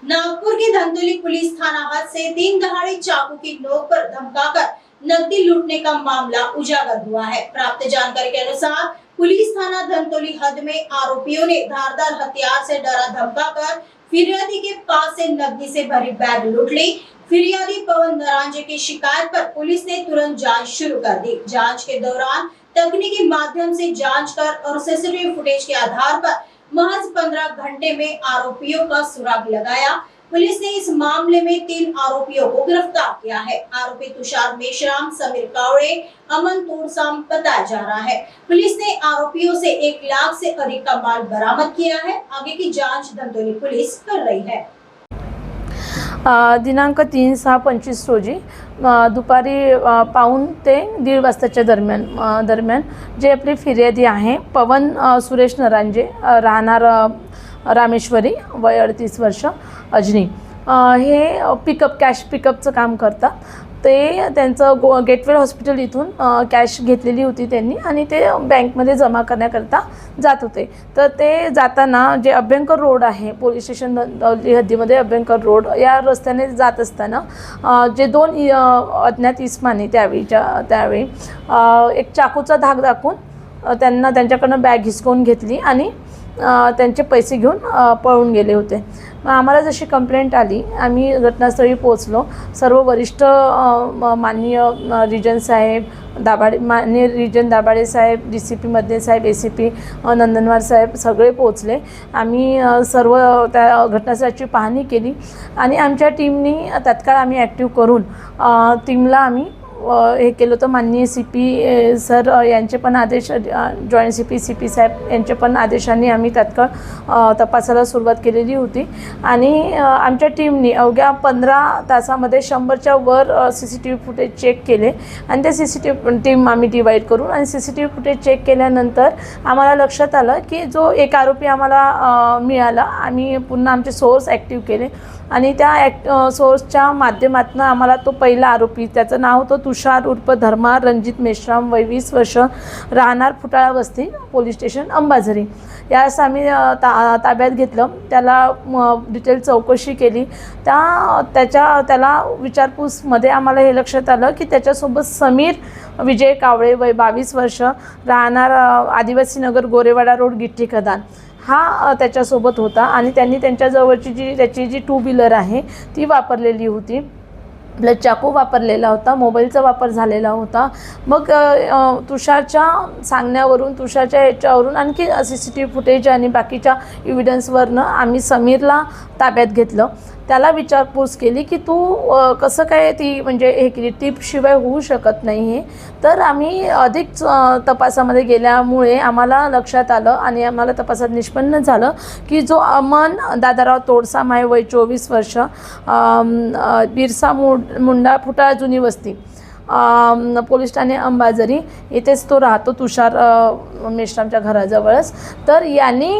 नागपुर के Dhantoli police थाना हद से दिन दहाड़े चाकू की नोक पर धमकाकर नकदी लूटने का मामला उजागर हुआ है। प्राप्त जानकारी के अनुसार पुलिस थाना धंतोली हद में आरोपियों ने धारदार हथियार से डरा धमकाकर फिरियादी के पास से नकदी से भरी बैग लूट ली। फिरियादी पवन नरांजे की शिकायत पर पुलिस ने तुरंत जांच शुरू कर दी। जांच के दौरान तकनीकी माध्यम से जांच कर और सीसीटीवी फुटेज के आधार पर महज 15 घंटे में आरोपियों का सुराग लगाया। पुलिस ने इस मामले में 3 आरोपियों को गिरफ्तार किया है। आरोपी तुषार मेश्राम, समीर कावड़े, अमन तोरसाम बताया जा रहा है। पुलिस ने आरोपियों से 1 लाख से अधिक का माल बरामद किया है। आगे की जांच धंतोली पुलिस कर रही है। दिनांक 3/6/25 रोजी दुपारी पाऊण ते 1:30 वाजताच्या दरम्यान जे आपले फिर्यादी आहे पवन सुरेश नरांजे, राहणार रामेश्वरी, वय 38 वर्ष, अजनी, हे कॅश पिकअपचं काम करतात। ते त्यांचं गेटवे हॉस्पिटल इथून कॅश घेतलेली होती त्यांनी आणि ते बँकमध्ये जमा करण्याकरता जात होते। तर ते जाताना जे अभ्यंकर रोड आहे, पोलीस स्टेशन हद्दीमध्ये अभ्यंकर रोड, या रस्त्याने जात असताना जे 2 अज्ञात इस्माने त्यावेळी एक चाकूचा धाक दाखवून त्यांच्याकडनं बॅग हिसकावून घेतली आणि त्यांचे पैसे घेऊन पळून गेले होते। आम्हाला जशी कंप्लेंट आली, आम्ही घटनास्थळी पोहोचलो। सर्व वरिष्ठ माननीय रिजन साहेब दाभाडे, माननीय रिजन दाभाडे साहेब, DCP मधले साहेब, ACP नंदनवार साहेब सगळे पोहोचले। आम्ही सर्व त्या घटनास्थळाची पाहणी केली आणि आमच्या टीमनी तत्काळ आम्ही ॲक्टिव्ह करून टीमला आम्ही हे केलं होतं। माननीय CP सर यांचे पण आदेश, जॉईंट CP साहेब यांचे पण आदेशांनी आम्ही तत्काळ तपासाला सुरुवात केलेली होती आणि आमच्या टीमनी अवघ्या 15 तासामध्ये 100च्या वर CCTV फुटेज चेक केले आणि ते CCTV टीम आम्ही डिवाईड करून आणि CCTV फुटेज चेक केल्यानंतर आम्हाला लक्षात आलं की जो एक आरोपी आम्हाला मिळाला। आम्ही पुन्हा आमचे सोर्स ॲक्टिव्ह केले आणि त्या सोर्सच्या माध्यमातून आम्हाला तो पहिला आरोपी, त्याचं नाव होतं तुषार उर्फ धर्मा रणजित मेश्राम, वय 20 वर्ष, राहणार फुटाळा वस्ती, पोलीस स्टेशन अंबाझरी, यास आम्ही ताब्यात घेतलं। त्याला डिटेल चौकशी केली। त्याला विचारपूसमध्ये आम्हाला हे लक्षात आलं की त्याच्यासोबत समीर विजय कावळे, वय 22 वर्ष, राहणार आदिवासी नगर, गोरेवाडा रोड, गिट्टी खदान, हा त्याच्यासोबत होता आणि त्यांनी त्यांच्याजवळची त्याची जी 2 व्हीलर आहे ती वापरलेली होती। आपला चाकू वापरलेला होता, मोबाईलचा वापर झालेला होता। मग तुषारच्या सांगण्यावरून, तुषारच्या ह्याच्यावरून आणखी CCTV फुटेज आणि बाकीच्या एव्हिडन्सवरनं आम्ही समीरला ताब्यात घेतलं। त्याला विचारपूस केली की तू कसं काय ती म्हणजे हे केली, टिपशिवाय होऊ शकत नाही हे। तर आम्ही अधिक तपासामध्ये गेल्यामुळे आम्हाला लक्षात आलं आणि आम्हाला तपासात निष्पन्न झालं की जो अमन दादाराव तोडसाम आहे, वय 24 वर्ष, बिरसा मुंडा, फुटाळा जुनी वस्ती, पोलीस ठाणे अंबाझरी, इथेच तो राहतो, तुषार मेश्रामच्या घराजवळच। तर यांनी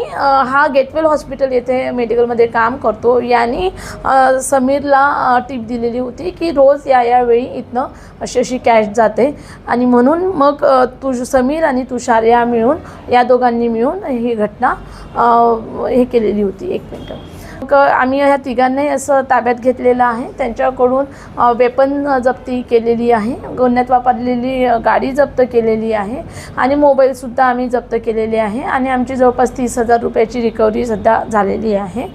हा गेटवेल हॉस्पिटल येथे मेडिकलमध्ये काम करतो। यांनी समीरला टीप दिलेली होती की रोज या वेळी इथनं अशी कॅश जाते आणि म्हणून मग समीर आणि तुषार या दोघांनी मिळून ही घटना हे केलेली होती। 1 मिनिट। आम्ही ह्या तिघांनाही असं ताब्यात घेतलेलं आहे। त्यांच्याकडून वेपन जप्ती केलेली आहे, गुन्ह्यात वापरलेली गाडी जप्त केलेली आहे आणि मोबाईलसुद्धा आम्ही जप्त केलेले आहे आणि आमची जवळपास 30,000 रुपयाची रिकव्हरी सध्या झालेली आहे।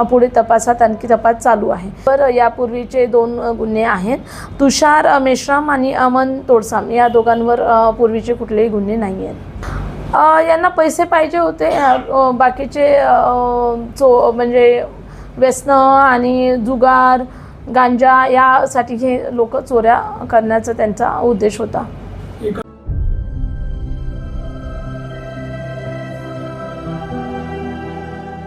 पुढे तपासात आणखी तपास चालू आहे। तर यापूर्वीचे 2 गुन्हे आहेत, तुषार मेश्राम आणि अमन तोडसाम, या दोघांवर पूर्वीचे कुठलेही गुन्हे नाही आहेत। यांना पैसे पाहिजे होते, बाकीचे म्हणजे व्यसनं आणि जुगार, गांजा यासाठी हे लोक चोऱ्या करण्याचा त्यांचा उद्देश होता।